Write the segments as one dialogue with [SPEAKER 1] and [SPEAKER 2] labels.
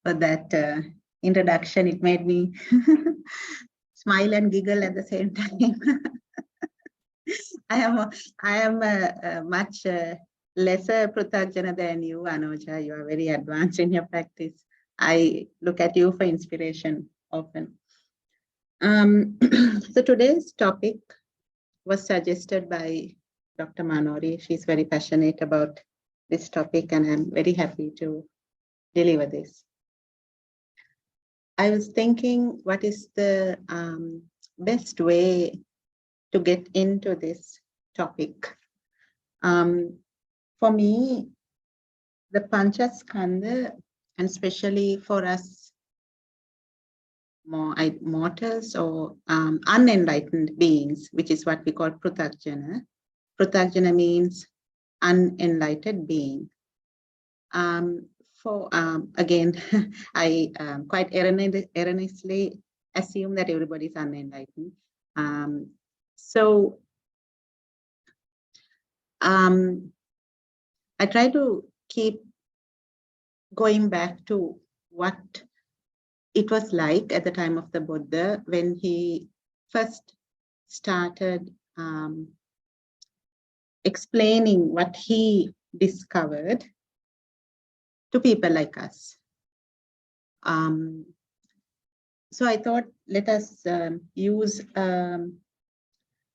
[SPEAKER 1] for that introduction. It made me smile and giggle at the same time. I am a much lesser Pruthajana than you, Anuja. You are very advanced in your practice. I look at you for inspiration often. So today's topic was suggested by Dr. Manori. She's very passionate about this topic, and I'm very happy to deliver this. I was thinking, what is the best way to get into this topic? For me, the Panchaskandha, and especially for us mortals or unenlightened beings, which is what we call Pruthajana. Pruthajana means unenlightened being. Again, I quite erroneously assume that everybody is unenlightened. I try to keep going back to what it was like at the time of the Buddha when he first started explaining what he discovered to people like us. So I thought, let us use an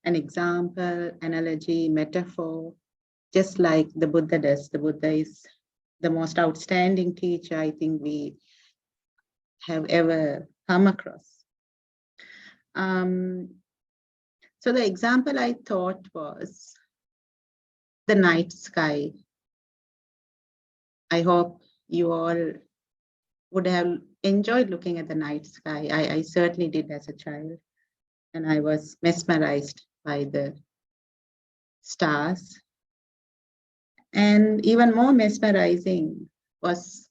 [SPEAKER 1] example, analogy, metaphor, just like the Buddha does. The Buddha is the most outstanding teacher I think we have ever come across. So the example I thought was the night sky. I hope you all would have enjoyed looking at the night sky. I certainly did as a child, and I was mesmerized by the stars. And even more mesmerizing was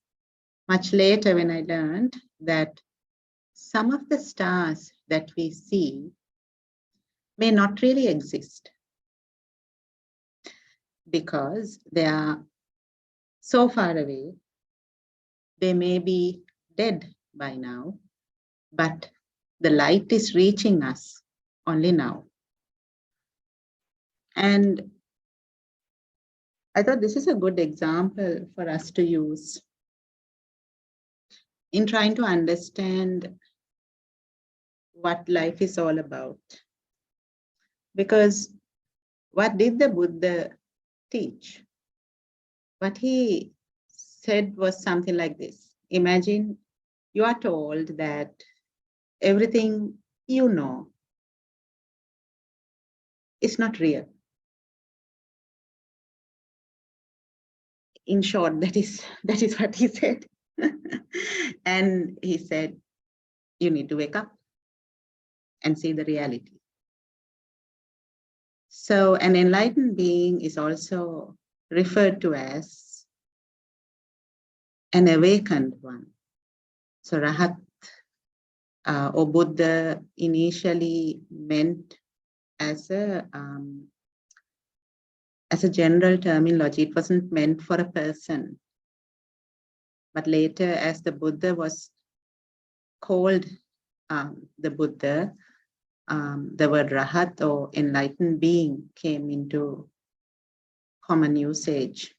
[SPEAKER 1] much later when I learned that some of the stars that we see may not really exist because they are so far away. They may be dead by now, but the light is reaching us only now. And I thought this is a good example for us to use in trying to understand what life is all about. Because what did the Buddha teach? What he said was something like this. Imagine you are told that everything you know is not real. In short, that is what he said. And he said, you need to wake up and see the reality. So an enlightened being is also referred to as an awakened one. So Rahat or Buddha initially meant as a general terminology. It wasn't meant for a person. But later, as the Buddha was called the Buddha, the word Rahat or enlightened being came into common usage.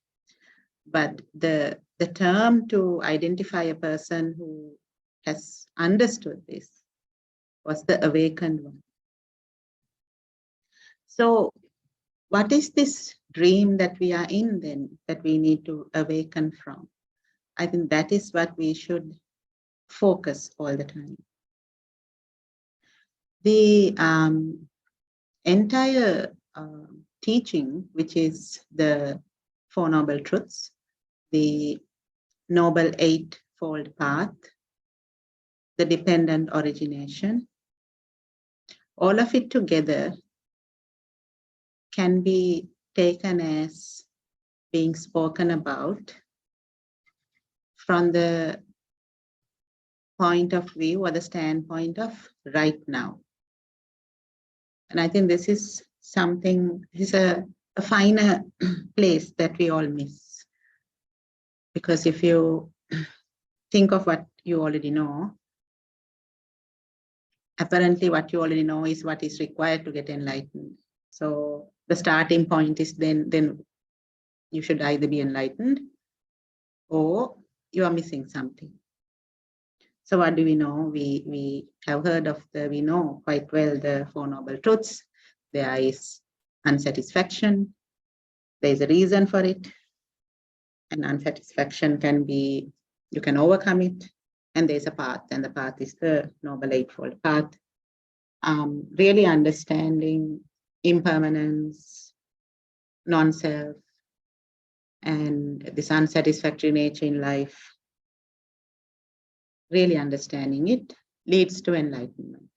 [SPEAKER 1] But the term to identify a person who has understood this was the awakened one. So what is this dream that we are in then, that we need to awaken from? I think that is what we should focus all the time. The entire teaching, which is the Four Noble Truths, the Noble Eightfold Path, the dependent origination, all of it together can be taken as being spoken about from the point of view or the standpoint of right now. And I think this is something, this is a finer place that we all miss. Because if you think of what you already know. Apparently, what you already know is what is required to get enlightened. So the starting point is then you should either be enlightened or you are missing something. So what do we know? We have heard of we know quite well the Four Noble Truths. There is unsatisfaction. There is a reason for it. And unsatisfaction can be, you can overcome it. And there's a path, and the path is the Noble Eightfold Path. Really understanding impermanence, non-self, and this unsatisfactory nature in life, really understanding it leads to enlightenment.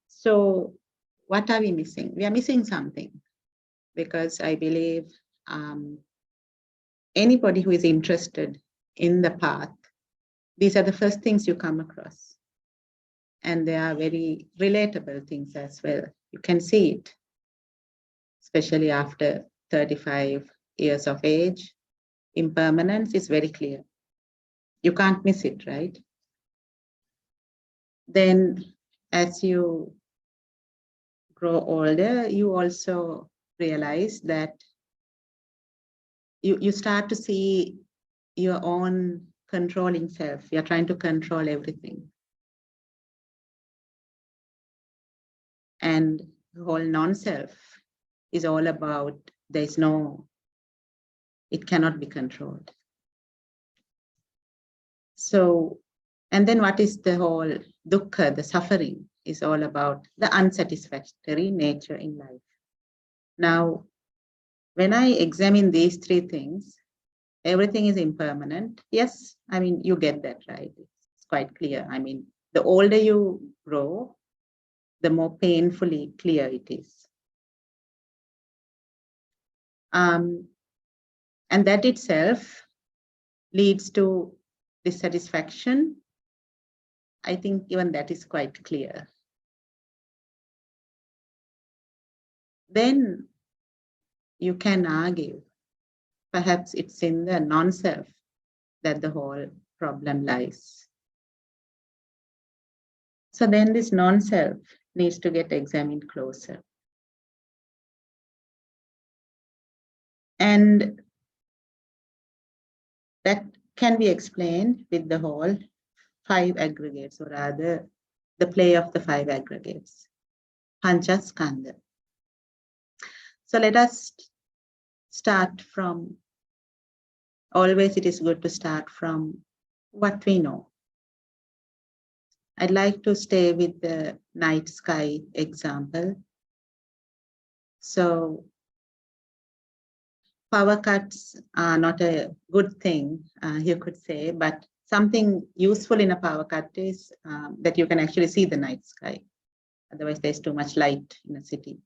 [SPEAKER 1] So what are we missing? We are missing something, because I believe anybody who is interested in the path, these are the first things you come across. And they are very relatable things as well. You can see it, especially after 35 years of age. Impermanence is very clear. You can't miss it, right? Then as you grow older, you also realize that you start to see your own controlling self. You're trying to control everything. And the whole non-self is all about it cannot be controlled. So, and then what is the whole dukkha, the suffering, is all about the unsatisfactory nature in life. Now, when I examine these three things, everything is impermanent. Yes, I mean, you get that, right? It's quite clear. I mean, the older you grow, the more painfully clear it is. And that itself leads to dissatisfaction. I think even that is quite clear. Then you can argue, perhaps it's in the non-self that the whole problem lies. So then this non-self needs to get examined closer. And that can be explained with the whole 5 aggregates, or rather the play of the 5 aggregates, Panchaskandha. So let us start from, always it is good to start from what we know. I'd like to stay with the night sky example. So power cuts are not a good thing, you could say, but something useful in a power cut is that you can actually see the night sky. Otherwise, there's too much light in a city.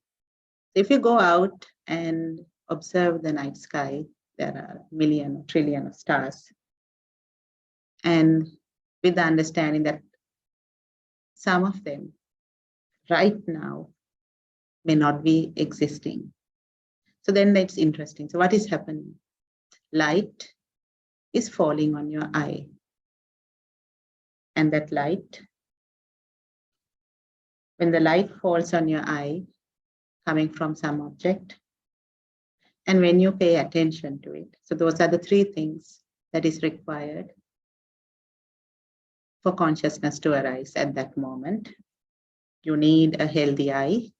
[SPEAKER 1] If you go out and observe the night sky, there are a million, trillion of stars. And with the understanding that some of them right now may not be existing. So then that's interesting. So what is happening? Light is falling on your eye. And that light, when the light falls on your eye, coming from some object, and when you pay attention to it, so those are the 3 things that is required for consciousness to arise at that moment. You need a healthy eye.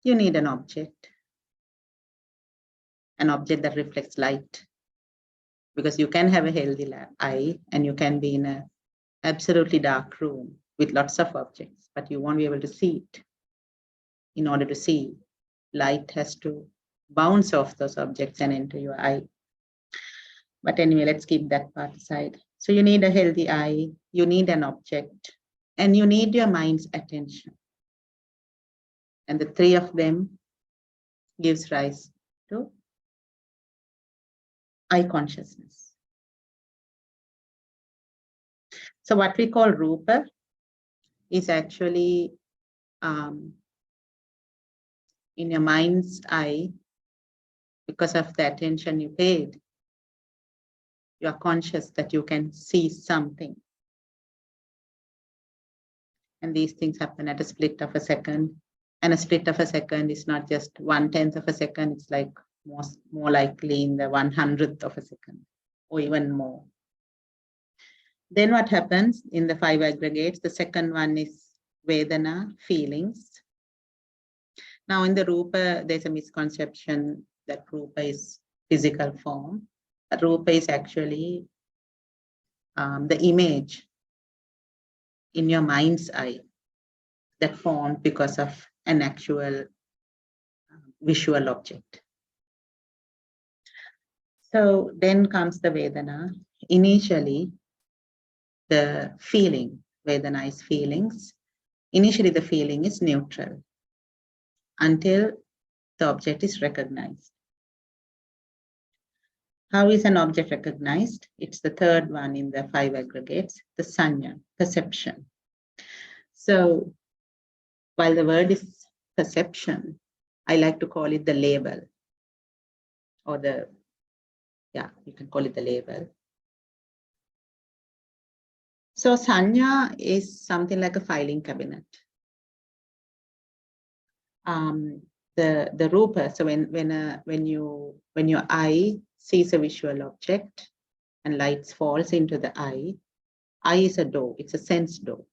[SPEAKER 1] You need an object that reflects light. Because you can have a healthy eye and you can be in an absolutely dark room with lots of objects, but you won't be able to see it. In order to see, light has to bounce off those objects and enter your eye. But anyway, let's keep that part aside. So you need a healthy eye, you need an object, and you need your mind's attention. And the 3 of them gives rise to eye consciousness. So what we call rupa is actually in your mind's eye, because of the attention you paid, You are conscious that you can see something. And these things happen at a split of a second. And a split of a second is not just 1/10 of a second, it's like more likely in the 100th of a second or even more. Then what happens in the 5 aggregates? The second one is Vedana, feelings. Now in the Rupa, there's a misconception that Rupa is physical form. But Rupa is actually the image in your mind's eye that formed because of an actual visual object. So then comes the Vedana. Initially, the feeling, Vedana is feelings. Initially, the feeling is neutral until the object is recognized. How is an object recognized? It's the third one in the 5 aggregates, the sanya, perception. So while the word is perception, I like to call it the label, or you can call it the label. So sanya is something like a filing cabinet. The rupa, so when your eye sees a visual object and light falls into the eye is a door, it's a sense door.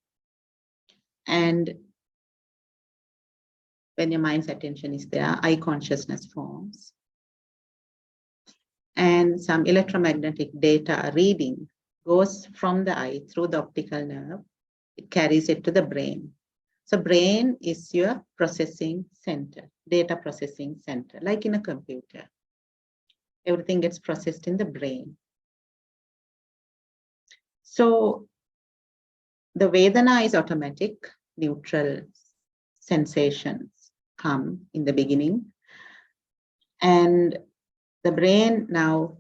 [SPEAKER 1] And when your mind's attention is there, eye consciousness forms. And some electromagnetic data reading goes from the eye through the optical nerve. It carries it to the brain. So brain is your processing center, data processing center, like in a computer. Everything gets processed in the brain. So the Vedana is automatic, neutral sensations come in the beginning. And the brain now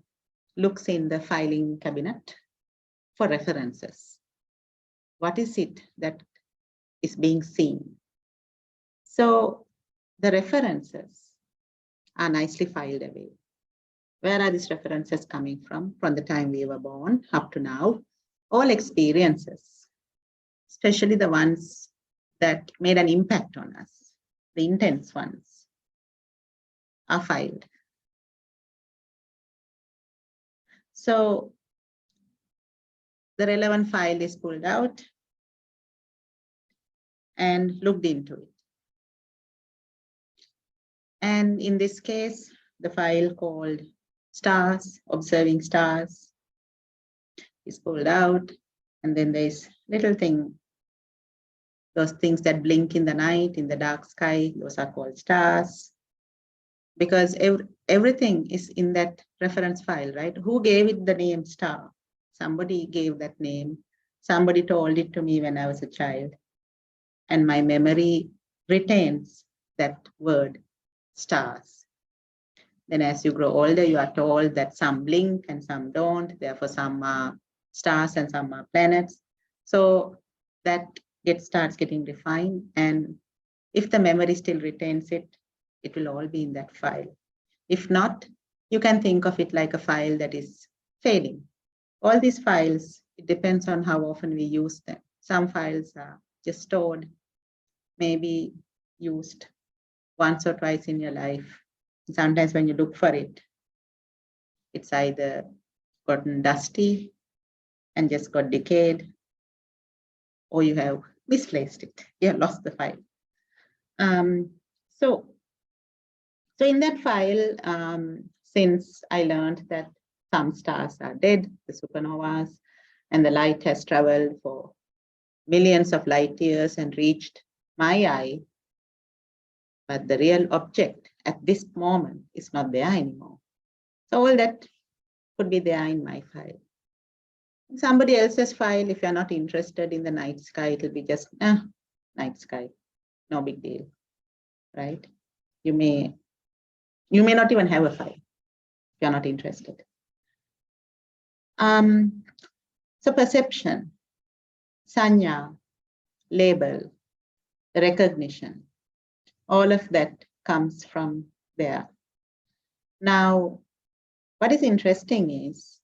[SPEAKER 1] looks in the filing cabinet for references. What is it that is being seen? So the references are nicely filed away. Where are these references coming from? From the time we were born up to now, all experiences, especially the ones that made an impact on us, the intense ones, are filed. So the relevant file is pulled out and looked into it. And in this case, the file called stars, observing stars, is pulled out. And then there's little thing, those things that blink in the night, in the dark sky, those are called stars. Because everything is in that reference file, right? Who gave it the name star? Somebody gave that name. Somebody told it to me when I was a child. And my memory retains that word, stars. Then as you grow older, you are told that some blink and some don't. Therefore, some are stars and some are planets. So that starts getting refined. And if the memory still retains it, it will all be in that file. If not, you can think of it like a file that is failing. All these files, it depends on how often we use them. Some files are just stored, maybe used once or twice in your life. Sometimes when you look for it, it's either gotten dusty and just got decayed, or you have misplaced it. You have lost the file. So in that file, since I learned that some stars are dead, the supernovas, and the light has traveled for millions of light years and reached my eye, but the real object at this moment is not there anymore. So all that could be there in my file. In somebody else's file, if you're not interested in the night sky, it'll be just night sky, no big deal, right? You may not even have a file if you're not interested. So perception, sanya, label, recognition, all of that comes from there. Now, what is interesting is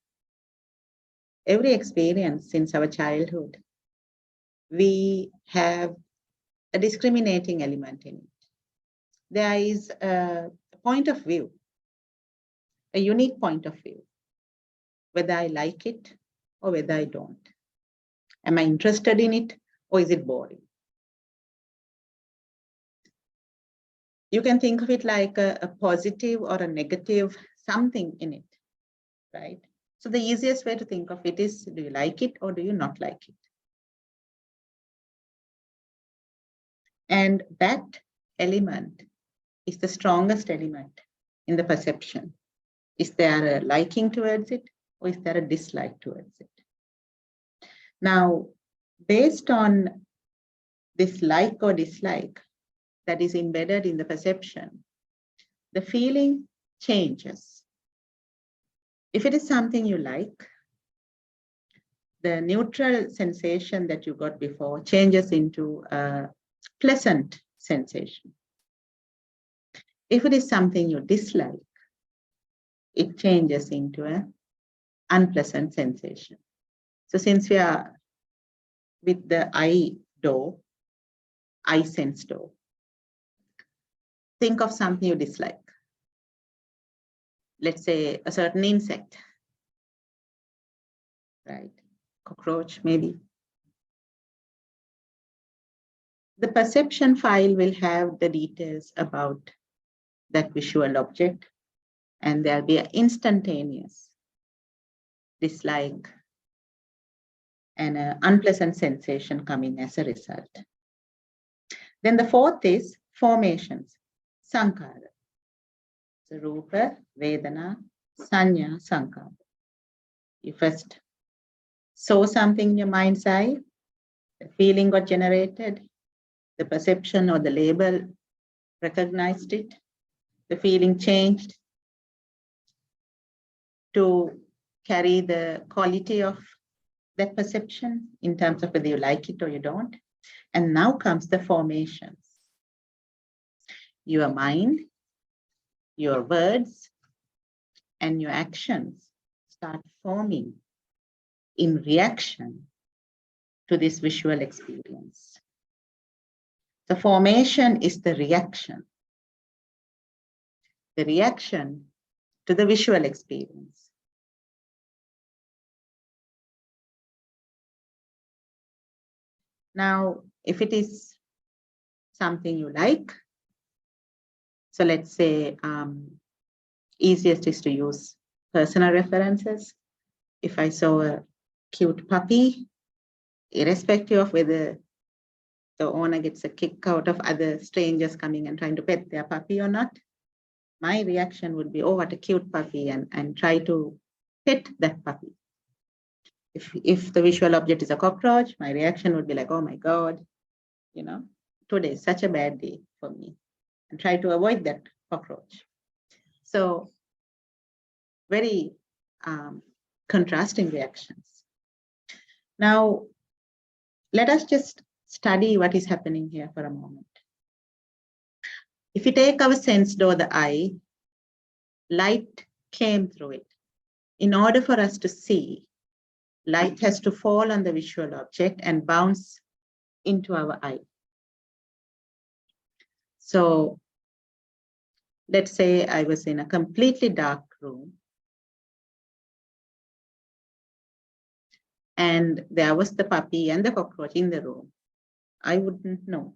[SPEAKER 1] every experience since our childhood, we have a discriminating element in it. There is a point of view, a unique point of view, whether I like it or whether I don't. Am I interested in it or is it boring? You can think of it like a positive or a negative something in it, right? So the easiest way to think of it is, do you like it or do you not like it? And that element is the strongest element in the perception. Is there a liking towards it or is there a dislike towards it? Now, based on this like or dislike that is embedded in the perception, the feeling changes. If it is something you like, the neutral sensation that you got before changes into a pleasant sensation. If it is something you dislike, it changes into an unpleasant sensation. So since we are with the eye sense door, think of something you dislike. Let's say a certain insect, right? Cockroach, maybe. The perception file will have the details about that visual object, and there'll be an instantaneous dislike and an unpleasant sensation coming as a result. Then the fourth is formations, sankhara. So rupa, vedana, sanya, sankhara. You first saw something in your mind's eye, the feeling got generated, the perception or the label recognized it, the feeling changed to carry the quality of that perception in terms of whether you like it or you don't. And now comes the formations. Your mind, your words, and your actions start forming in reaction to this visual experience. The formation is the reaction to the visual experience. Now, if it is something you like, so let's say easiest is to use personal references. If I saw a cute puppy, irrespective of whether the owner gets a kick out of other strangers coming and trying to pet their puppy or not, my reaction would be, oh, what a cute puppy, and try to pet that puppy. If the visual object is a cockroach, my reaction would be like, oh my God, you know, today is such a bad day for me, and try to avoid that cockroach. So very contrasting reactions. Now, let us just study what is happening here for a moment. If we take our sense door, the eye, light came through it. In order for us to see, light has to fall on the visual object and bounce into our eye. So let's say I was in a completely dark room and there was the puppy and the cockroach in the room. I wouldn't know.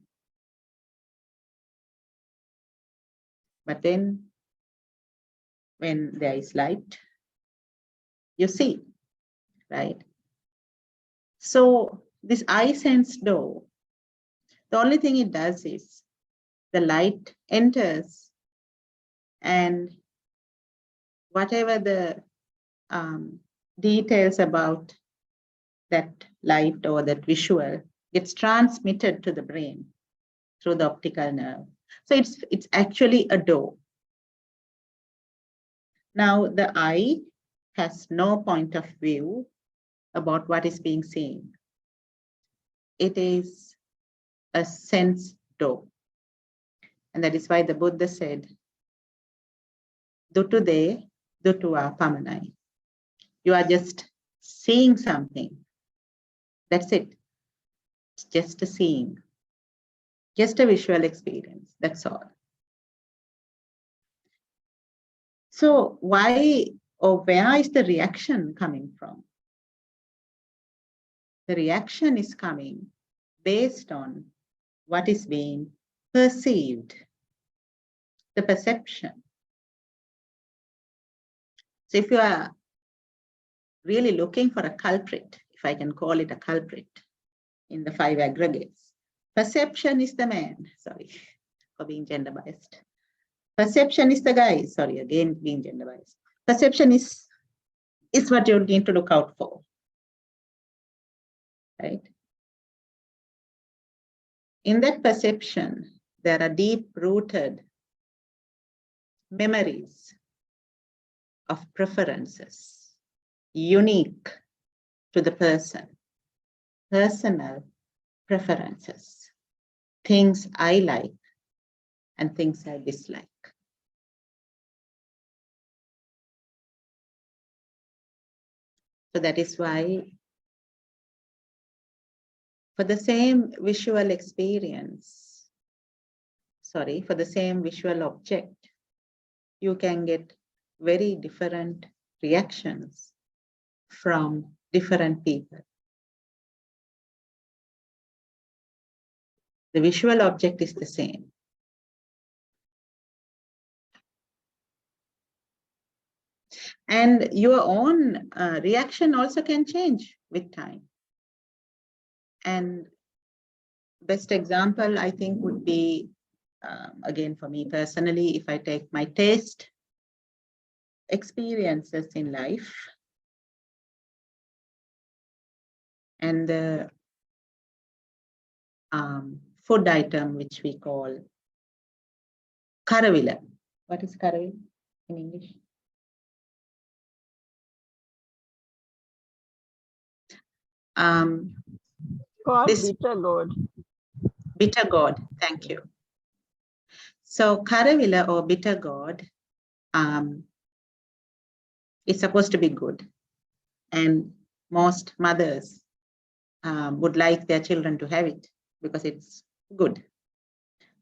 [SPEAKER 1] But then when there is light, you see, right? So this eye sense door, the only thing it does is the light enters and whatever the details about that light or that visual gets transmitted to the brain through the optical nerve. So it's actually a door. Now the eye has no point of view about what is being seen. It is a sense door. And that is why the Buddha said, Dutu de, dutua pamanai. You are just seeing something. That's it. It's just a seeing, just a visual experience. That's all. So why or where is the reaction coming from? The reaction is coming based on what is being perceived, the perception. So if you are really looking for a culprit, if I can call it a culprit, in the 5 aggregates, perception is the man. Sorry for being gender biased. Perception is the guy. Sorry, again being gender biased. Perception is what you need to look out for, right? In that perception, there are deep-rooted memories of preferences, unique to the person, personal preferences, things I like and things I dislike. So that is why for the same visual experience, for the same visual object, you can get very different reactions from different people. The visual object is the same. And your own reaction also can change with time. And best example, I think, would be, again, for me personally, if I take my taste experiences in life and the food item which we call karavila. What is karavila in English?
[SPEAKER 2] Called bitter gourd.
[SPEAKER 1] Bitter gourd, thank you. So karavila or bitter gourd is supposed to be good. And most mothers would like their children to have it because it's good.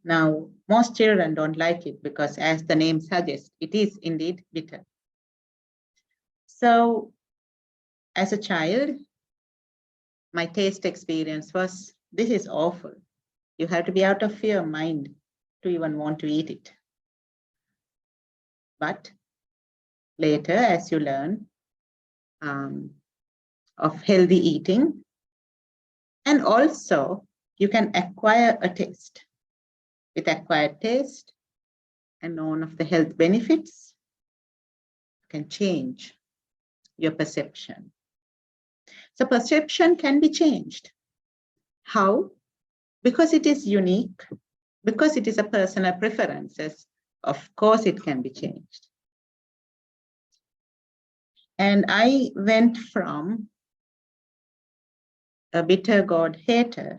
[SPEAKER 1] Now, most children don't like it because, as the name suggests, it is indeed bitter. So, as a child, my taste experience was, this is awful. You have to be out of your mind to even want to eat it. But later, as you learn of healthy eating, and also you can acquire a taste. With acquired taste and known of the health benefits, you can change your perception. So perception can be changed. How? Because it is unique, because it is a personal preferences, of course it can be changed. And I went from a bitter gourd hater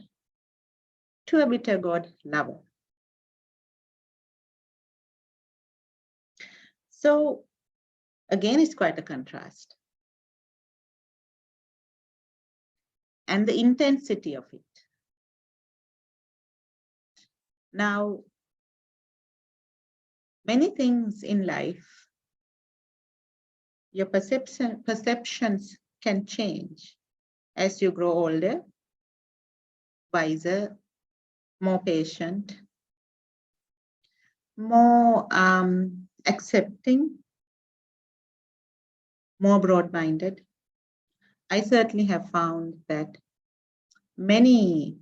[SPEAKER 1] to a bitter gourd lover. So again, it's quite a contrast. And the intensity of it. Now, many things in life, your perceptions can change as you grow older, wiser, more patient, more accepting, more broad-minded. I certainly have found that many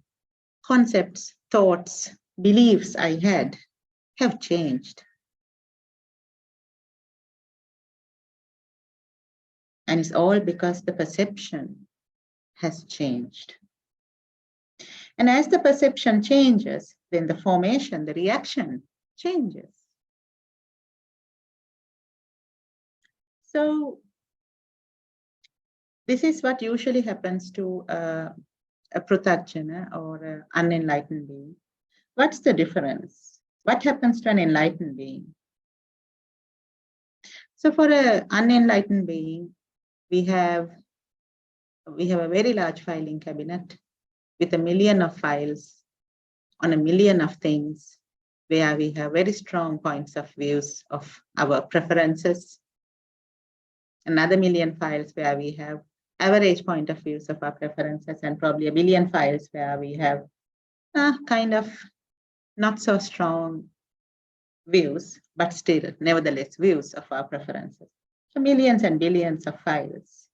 [SPEAKER 1] concepts, thoughts, beliefs I had have changed. And it's all because the perception has changed. And as the perception changes, then the formation, the reaction changes. So this is what usually happens to a pruthajjana or an unenlightened being. What's the difference? What happens to an enlightened being? So for an unenlightened being, we have we have a very large filing cabinet with 1 million of files on 1 million of things, where we have very strong points of views of our preferences. Another 1 million files where we have average point of views of our preferences, and probably 1 billion files where we have kind of not so strong views, but still, nevertheless, views of our preferences. So millions and billions of files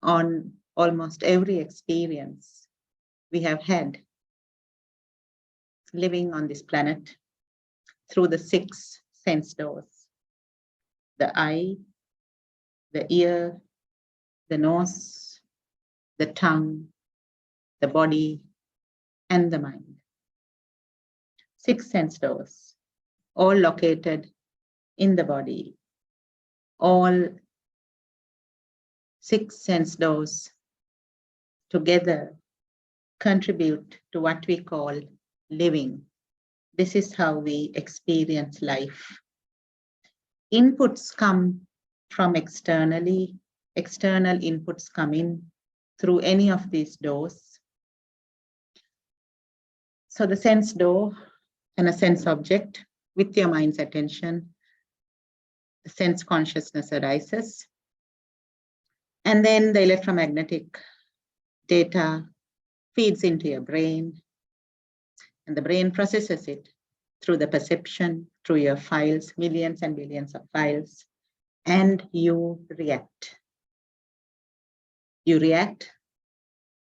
[SPEAKER 1] on almost every experience we have had living on this planet through the 6 sense doors: the eye, the ear, the nose, the tongue, the body, and the mind. 6 sense doors, all located in the body. All 6 sense doors together contribute to what we call living. This is how we experience life. Inputs come from externally. External inputs come in through any of these doors. So the sense door and a sense object, with your mind's attention, the sense consciousness arises. And then the electromagnetic data feeds into your brain, and the brain processes it through the perception, through your files, millions and billions of files, and you react. You react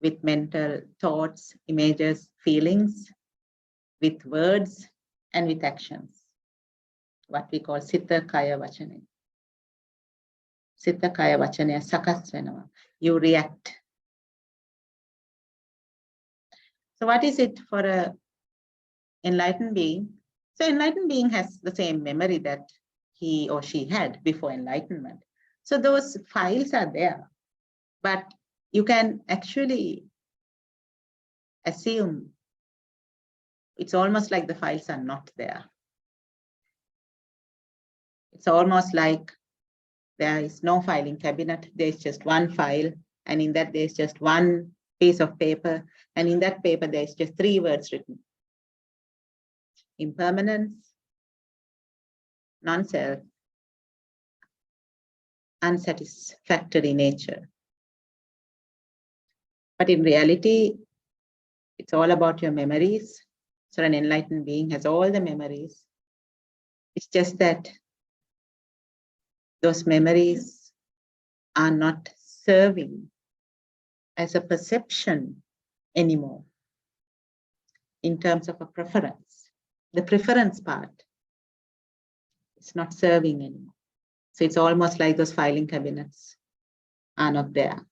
[SPEAKER 1] with mental thoughts, images, feelings, with words, and with actions, what we call Sitta Kaya Vachane. Sitta Kaya Vachane sakas venawa. You react. So what is it for an enlightened being? So enlightened being has the same memory that he or she had before enlightenment. So those files are there, but you can actually assume it's almost like the files are not there. It's almost like there is no filing cabinet. There's just one file, and in that there's just one piece of paper, and in that paper there's just 3 words written: impermanence, non-self, unsatisfactory nature. But in reality, it's all about your memories. So an enlightened being has all the memories. It's just that those memories are not serving as a perception anymore in terms of a preference. The preference part is not serving anymore. So it's almost like those filing cabinets are not there.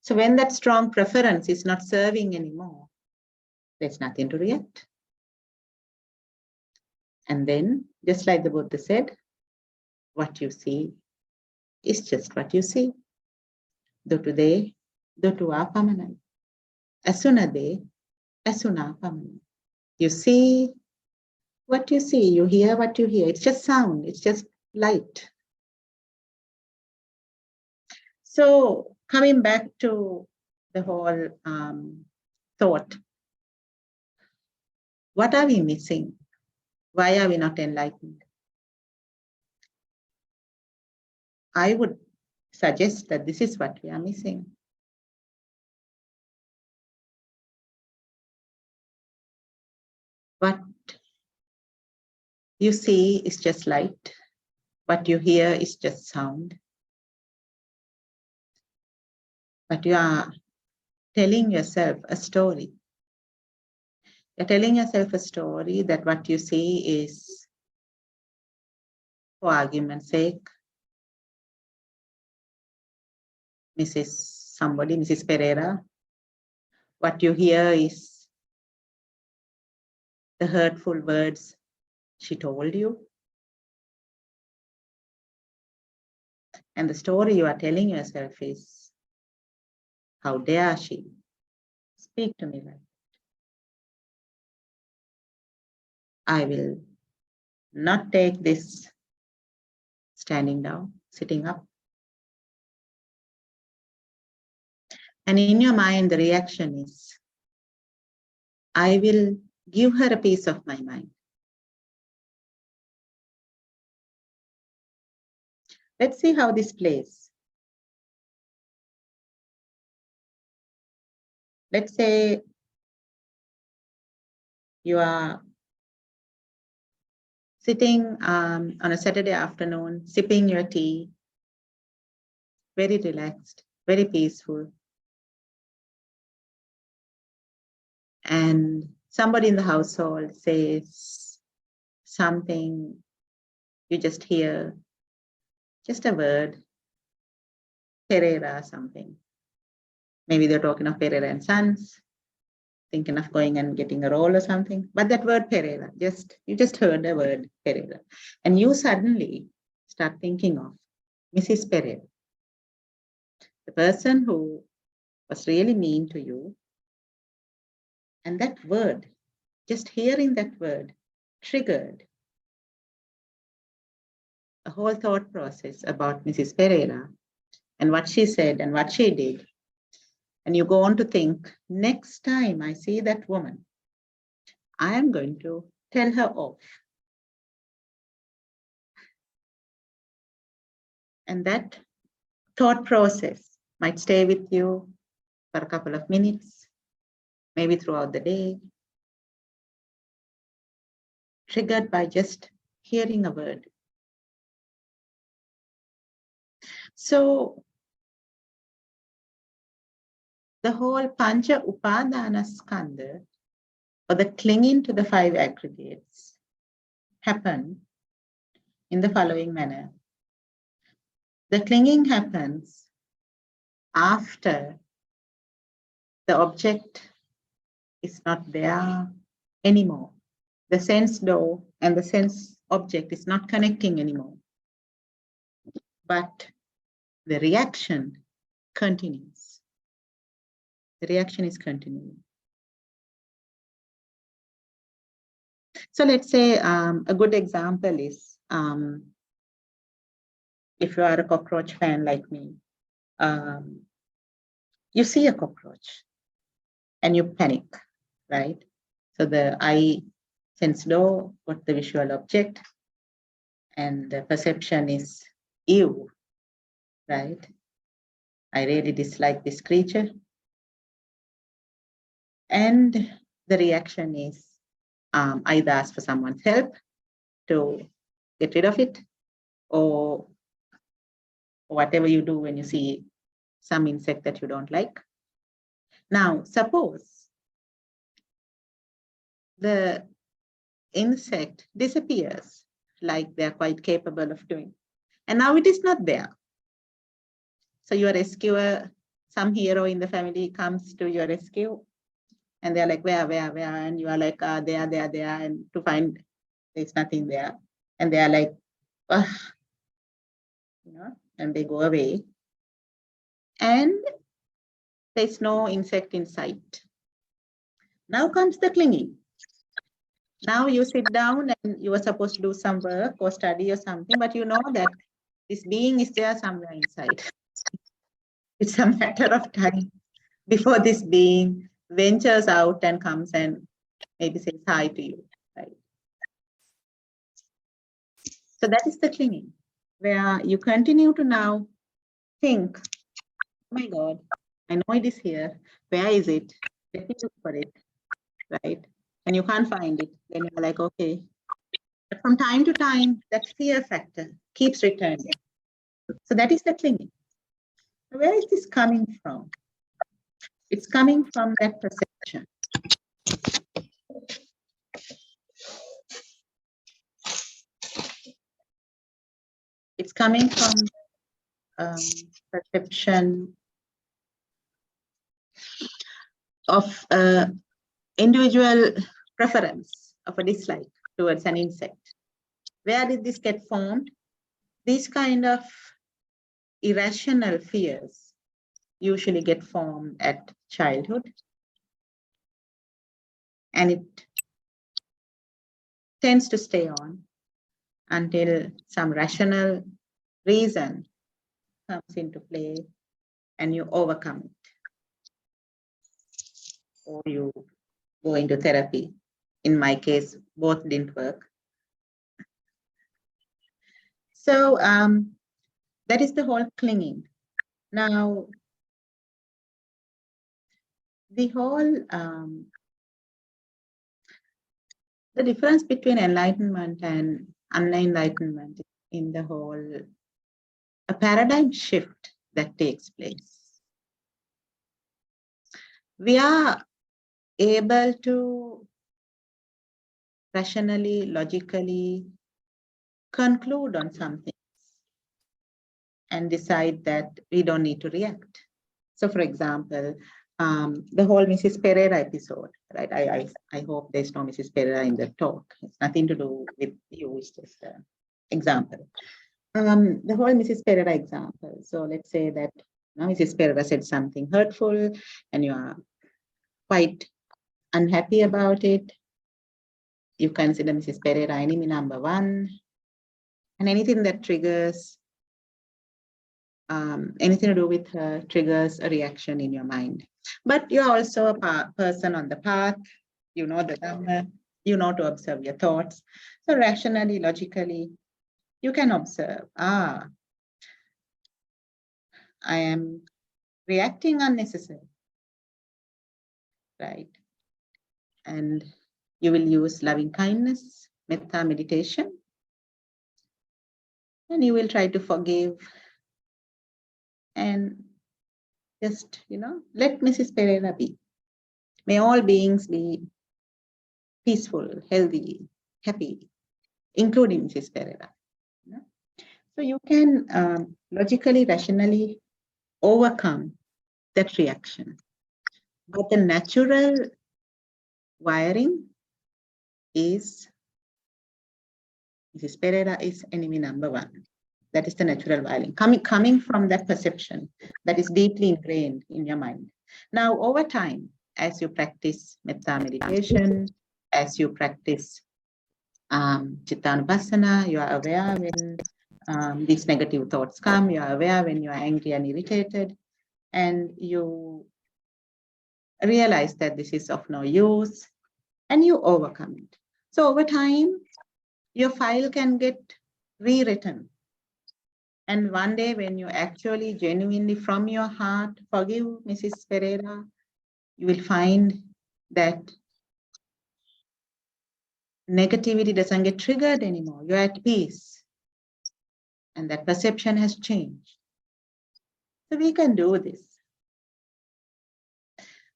[SPEAKER 1] So when that strong preference is not serving anymore, there's nothing to react. And then, just like the Buddha said, what you see is just what you see. Dutude, dutua pamanai. Asunade, asuna pamanai. You see what you see, you hear what you hear. It's just sound, it's just light. So coming back to the whole thought, what are we missing? Why are we not enlightened? I would suggest that this is what we are missing. What you see is just light. What you hear is just sound. But you are telling yourself a story. You're telling yourself a story that what you see is, for argument's sake, Mrs. Pereira. What you hear is the hurtful words she told you. And the story you are telling yourself is, how dare she speak to me like that? I will not take this standing down, sitting up. And in your mind, the reaction is, I will give her a piece of my mind. Let's see how this plays. Let's say you are sitting on a Saturday afternoon, sipping your tea, very relaxed, very peaceful. And somebody in the household says something, you just hear, just a word, Pereira something. Maybe they're talking of Pereira and Sons, thinking of going and getting a role or something. But that word Pereira, you just heard the word Pereira. And you suddenly start thinking of Mrs. Pereira, the person who was really mean to you. And that word, just hearing that word, triggered a whole thought process about Mrs. Pereira and what she said and what she did. And you go on to think, next time I see that woman, I am going to tell her off. And that thought process might stay with you for a couple of minutes, maybe throughout the day, triggered by just hearing a word. So the whole Pancha Upadana Skandha, or the clinging to the 5 aggregates, happen in the following manner. The clinging happens after the object is not there anymore. The sense door and the sense object is not connecting anymore. But the reaction continues. The reaction is continuing. So let's say a good example is, if you are a cockroach fan like me, you see a cockroach and you panic, right? So the eye sense door got the visual object and the perception is ew, right? I really dislike this creature. And the reaction is either ask for someone's help to get rid of it, or whatever you do when you see some insect that you don't like. Now, suppose the insect disappears, like they're quite capable of doing, and now it is not there. So your rescuer, some hero in the family comes to your rescue, and they're like, where? And you are like, there, and to find there's nothing there. And they are like, ugh, and they go away. And there's no insect in sight. Now comes the clinging. Now you sit down and you are supposed to do some work or study or something, but you know that this being is there somewhere inside. It's a matter of time before this being ventures out and comes and maybe says hi to you, right? So that is the clinging, where you continue to now think, oh my God, I know it is here. Where is it? Let me look for it, right? And you can't find it. Then you're like, okay. But from time to time, that fear factor keeps returning. So that is the clinging. Where is this coming from? It's coming from that perception. It's coming from perception of individual preference of a dislike towards an insect. Where did this get formed? These kind of irrational fears usually get formed at childhood, and it tends to stay on until some rational reason comes into play and you overcome it. or you go into therapy. In my case, both didn't work. So that is the whole clinging. Now, the whole, the difference between enlightenment and unenlightenment in the whole, a paradigm shift that takes place. We are able to rationally, logically conclude on something and decide that we don't need to react. So for example, the whole Mrs. Pereira episode, right? I hope there's no Mrs. Pereira in the talk. It's nothing to do with you, it's just an example. The whole Mrs. Pereira example. So let's say that Mrs. Pereira said something hurtful and you are quite unhappy about it. You consider Mrs. Pereira enemy number one, and anything that triggers, anything to do with her triggers a reaction in your mind. But you're also a person on the path, you know the Dhamma, you know to observe your thoughts. So rationally, logically, you can observe, I am reacting unnecessarily, right? And you will use loving kindness, metta meditation, and you will try to forgive and just, let Mrs. Pereira be. May all beings be peaceful, healthy, happy, including Mrs. Pereira. So you can logically, rationally overcome that reaction. But the natural wiring is Mrs. Pereira is enemy number one. That is the natural wiring coming from that perception that is deeply ingrained in your mind. Now, over time, as you practice metta meditation, as you practice Chittanupassana, you are aware when these negative thoughts come, you are aware when you are angry and irritated, and you realize that this is of no use, and you overcome it. So over time, your file can get rewritten. And one day when you actually genuinely from your heart forgive Mrs. Pereira, you will find that negativity doesn't get triggered anymore. You're at peace. And that perception has changed. So we can do this.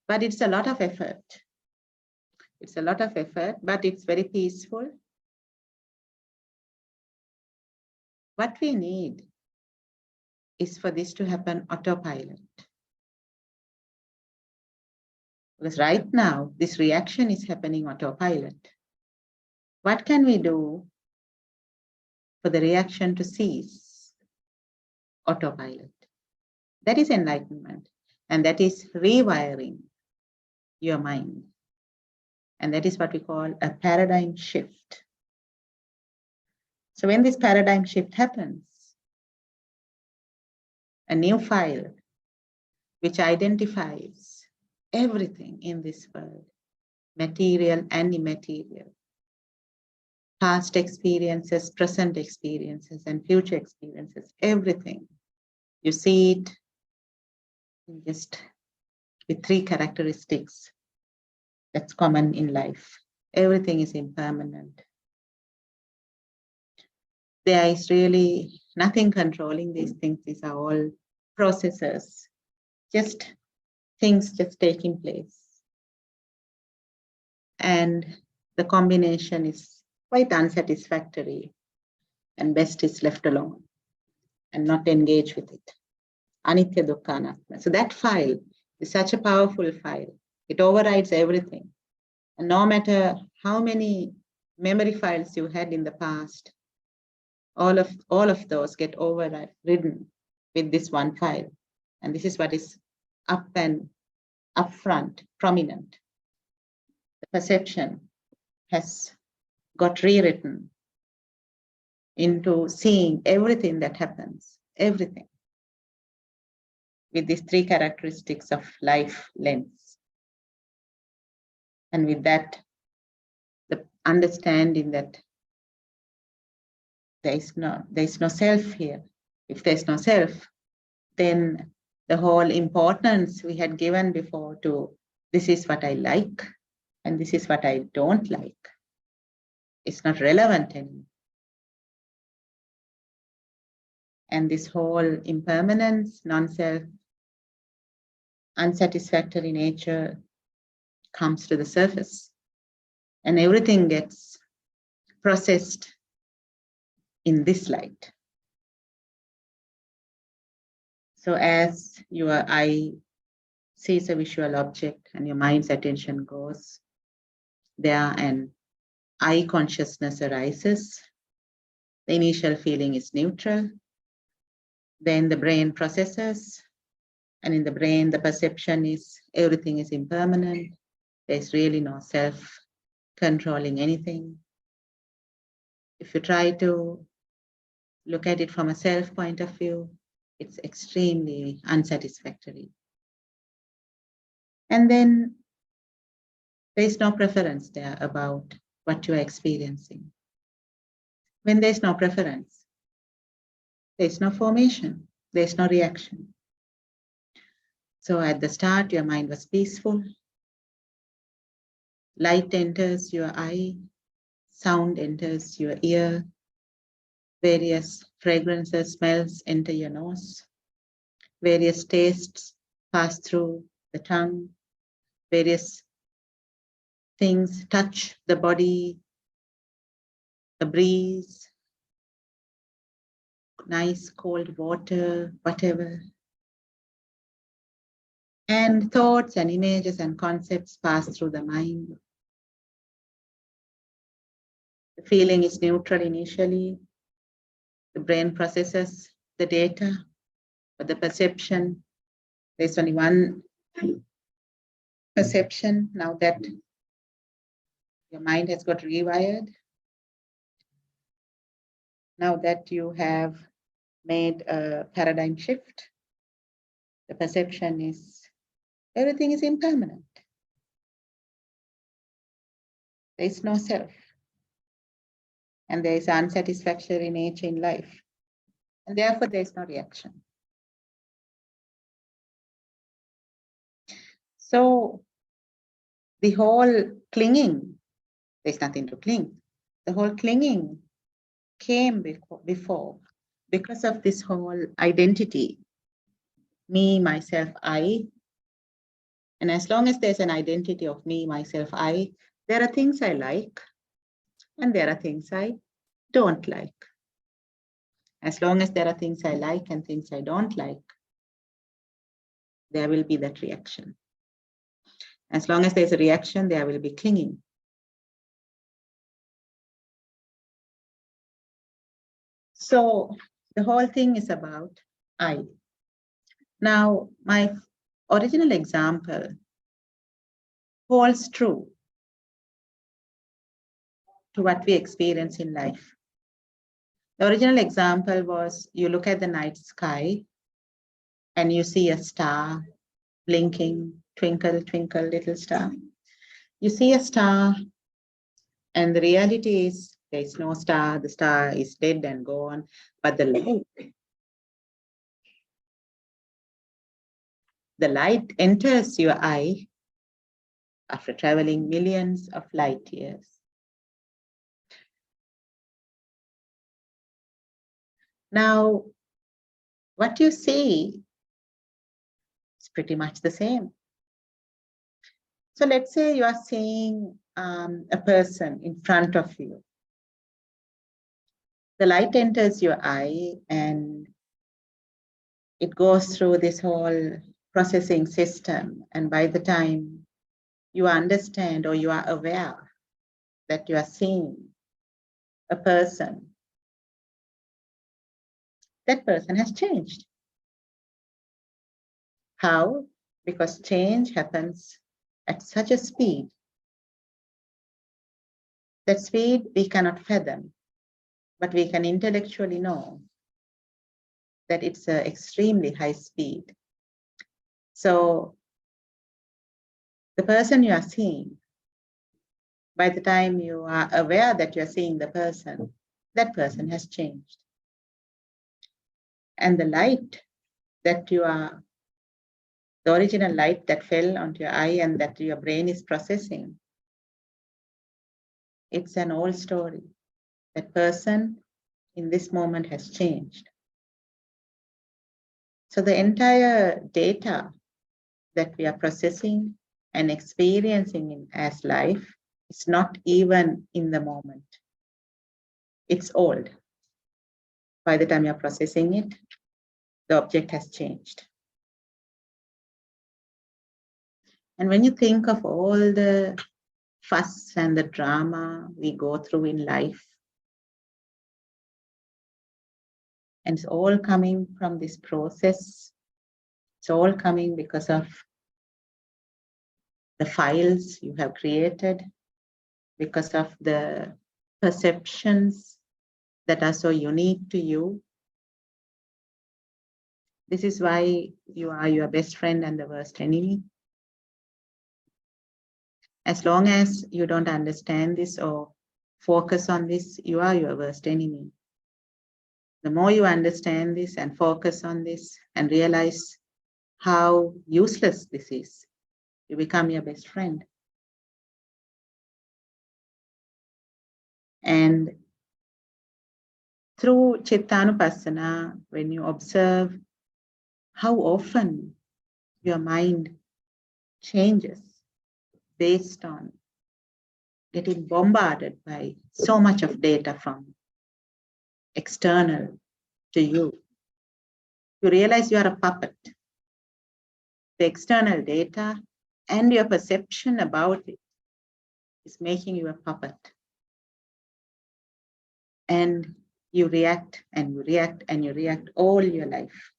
[SPEAKER 1] But it's a lot of effort. It's a lot of effort, but it's very peaceful. What we need is for this to happen autopilot. Because right now, this reaction is happening autopilot. What can we do for the reaction to cease? Autopilot. That is enlightenment. And that is rewiring your mind. And that is what we call a paradigm shift. So when this paradigm shift happens, a new file which identifies everything in this world, material and immaterial, past experiences, present experiences, and future experiences, everything. You see it just with three characteristics that's common in life. Everything is impermanent. There is really nothing controlling these things. These are all processes, just things just taking place. And the combination is quite unsatisfactory, and best is left alone and not engage with it. Anitya Dukkha Anatta. So that file is such a powerful file. It overrides everything. And no matter how many memory files you had in the past, all of those get overridden with this one file. And this is what is up front, prominent. The perception has got rewritten into seeing everything that happens, everything, with these three characteristics of life lens. And with that, the understanding that there is no self here. If there's no self, then the whole importance we had given before to this is what I like and this is what I don't like, it's not relevant anymore. And this whole impermanence, non-self, unsatisfactory nature comes to the surface, and everything gets processed in this light. So as your eye sees a visual object and your mind's attention goes there and eye consciousness arises, the initial feeling is neutral. Then the brain processes, and in the brain, the perception is everything is impermanent. There's really no self controlling anything. If you try to look at it from a self point of view, it's extremely unsatisfactory. And then there's no preference there about what you are experiencing. When there's no preference, there's no formation, there's no reaction. So at the start, your mind was peaceful. Light enters your eye, sound enters your ear, various fragrances, smells enter your nose, various tastes pass through the tongue, various things touch the body, the breeze, nice cold water, whatever. And thoughts and images and concepts pass through the mind. The feeling is neutral initially. The brain processes the data, but the perception, there's only one perception now that your mind has got rewired. Now that you have made a paradigm shift, the perception is everything is impermanent. There is no self. And there is unsatisfactory nature in life. And therefore, there is no reaction. So the whole clinging, there's nothing to cling. The whole clinging came before because of this whole identity, me, myself, I. And as long as there's an identity of me, myself, I, there are things I like and there are things I don't like. As long as there are things I like and things I don't like, there will be that reaction. As long as there's a reaction, there will be clinging. So the whole thing is about I. Now, my original example holds true to what we experience in life. The original example was you look at the night sky and you see a star blinking, twinkle, twinkle, little star. You see a star, and the reality is there is no star, the star is dead and gone, but the light enters your eye after traveling millions of light years. Now, what you see is pretty much the same. So let's say you are seeing a person in front of you. The light enters your eye and it goes through this whole processing system. And by the time you understand or you are aware that you are seeing a person, that person has changed. How? Because change happens at such a speed. That speed we cannot fathom, but we can intellectually know that it's an extremely high speed. So the person you are seeing By the time you are aware that you're seeing the person, that person has changed. And the light that you are, the original light that fell onto your eye and that your brain is processing, it's an old story. That person in this moment has changed. So the entire data that we are processing and experiencing as life is not even in the moment. It's old. By the time you're processing it, the object has changed. And when you think of all the fuss and the drama we go through in life, and it's all coming from this process, it's all coming because of the files you have created, because of the perceptions that are so unique to you. This is why you are your best friend and the worst enemy. As long as you don't understand this or focus on this, you are your worst enemy. The more you understand this and focus on this and realize how useless this is, you become your best friend. And through Chittanupassana, when you observe how often your mind changes based on getting bombarded by so much of data from external to you, you realize you are a puppet. The external data and your perception about it is making you a puppet. And you react and you react and you react all your life.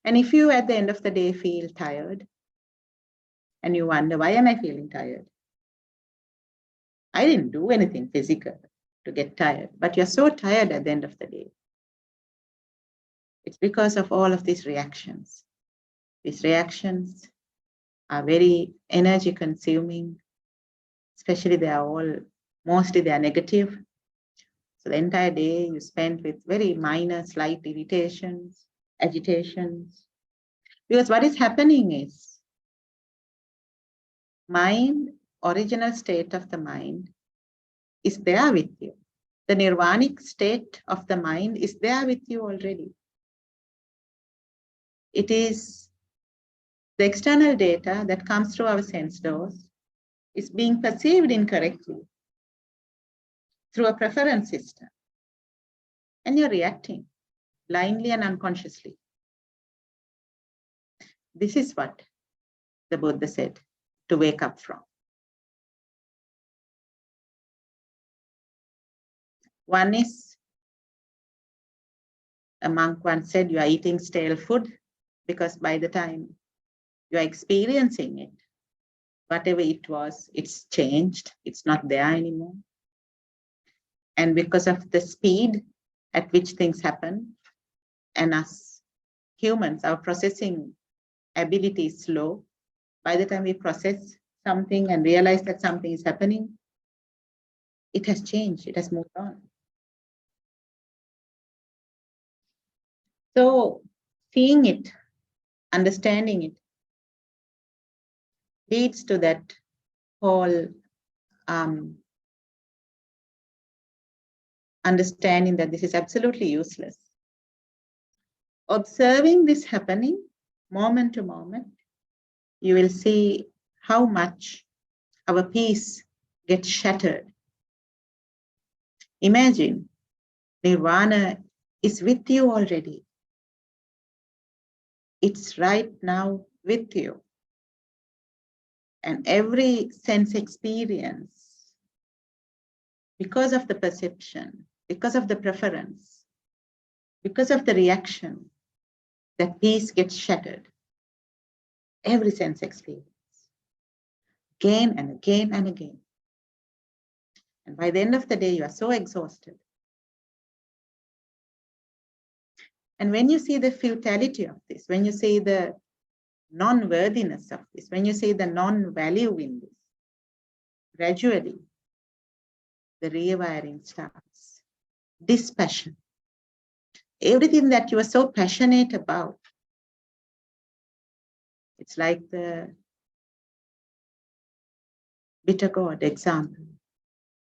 [SPEAKER 1] And if you at the end of the day feel tired and you wonder, why am I feeling tired? I didn't do anything physical to get tired, but you're so tired at the end of the day. It's because of all of these reactions. These reactions are very energy consuming, especially mostly they are negative. So the entire day you spend with very minor, slight irritations, agitations. Because what is happening is mind, original state of the mind is there with you. The nirvanic state of the mind is there with you already. It is the external data that comes through our sense doors is being perceived incorrectly through a preference system. And you're reacting blindly and unconsciously. This is what the Buddha said to wake up from. One is, a monk once said, you are eating stale food because by the time you are experiencing it, whatever it was, it's changed. It's not there anymore. And because of the speed at which things happen, and us humans, our processing ability is slow. By the time we process something and realize that something is happening, it has changed, it has moved on. So seeing it, understanding it, leads to that whole understanding that this is absolutely useless. Observing this happening moment to moment, you will see how much our peace gets shattered. Imagine nirvana is with you already. It's right now with you. And every sense experience, because of the perception, because of the preference, because of the reaction, that peace gets shattered. Every sense experience, again and again and again. And by the end of the day, you are so exhausted. And when you see the futility of this, when you see the non-worthiness of this, when you see the non-value in this, gradually the rewiring starts. Dispassion. Everything that you are so passionate about. It's like the bitter gourd example.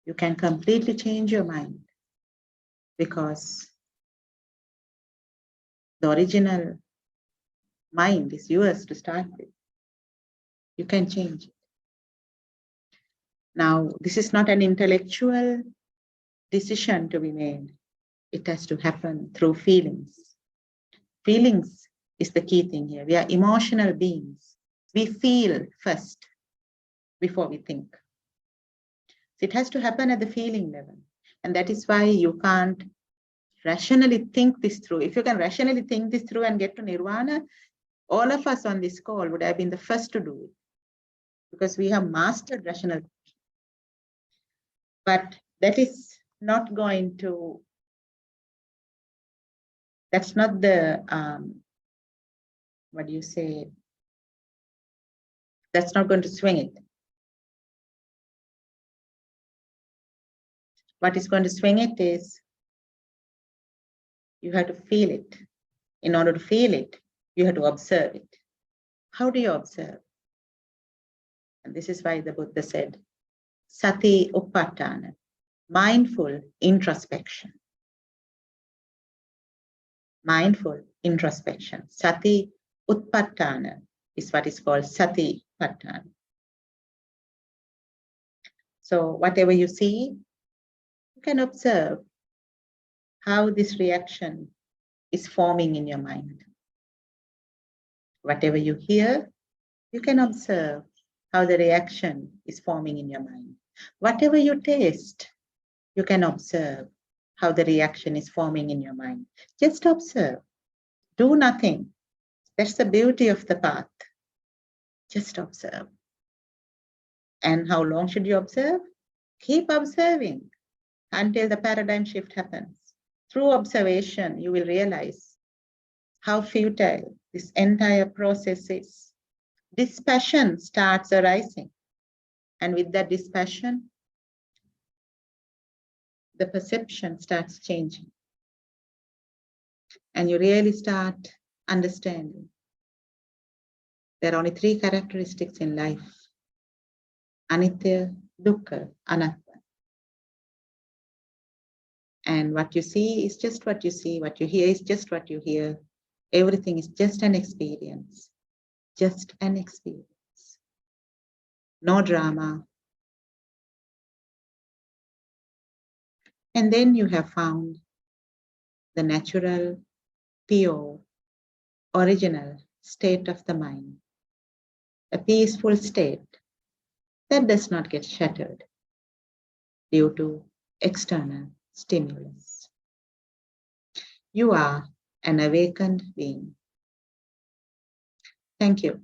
[SPEAKER 1] You can completely change your mind because the original mind is yours to start with. You can change it. Now, this is not an intellectual decision to be made. It has to happen through feelings. Feelings is the key thing here. We are emotional beings. We feel first before we think. So it has to happen at the feeling level. And that is why you can't rationally think this through. If you can rationally think this through and get to nirvana, all of us on this call would have been the first to do it because we have mastered rational. But that is not going to, that's not the, what do you say? That's not going to swing it. What is going to swing it is you have to feel it. In order to feel it, you have to observe it. How do you observe? And this is why the Buddha said, Sati Uppatthana, mindful introspection. Mindful introspection. Sati Uppatthana is what is called Sati Uppatthana. So whatever you see, you can observe how this reaction is forming in your mind. Whatever you hear, you can observe how the reaction is forming in your mind. Whatever you taste, you can observe how the reaction is forming in your mind. Just observe. Do nothing. That's the beauty of the path. Just observe. And how long should you observe? Keep observing until the paradigm shift happens. Through observation, you will realize how futile this entire process is. Dispassion starts arising. And with that dispassion, the perception starts changing. And you really start understanding there are only three characteristics in life: Anitya, Dukkha, Anatta. And what you see is just what you see, what you hear is just what you hear. Everything is just an experience. Just an experience. No drama. And then you have found the natural, pure, original state of the mind. A peaceful state that does not get shattered due to external stimulus. You are an awakened being. Thank you.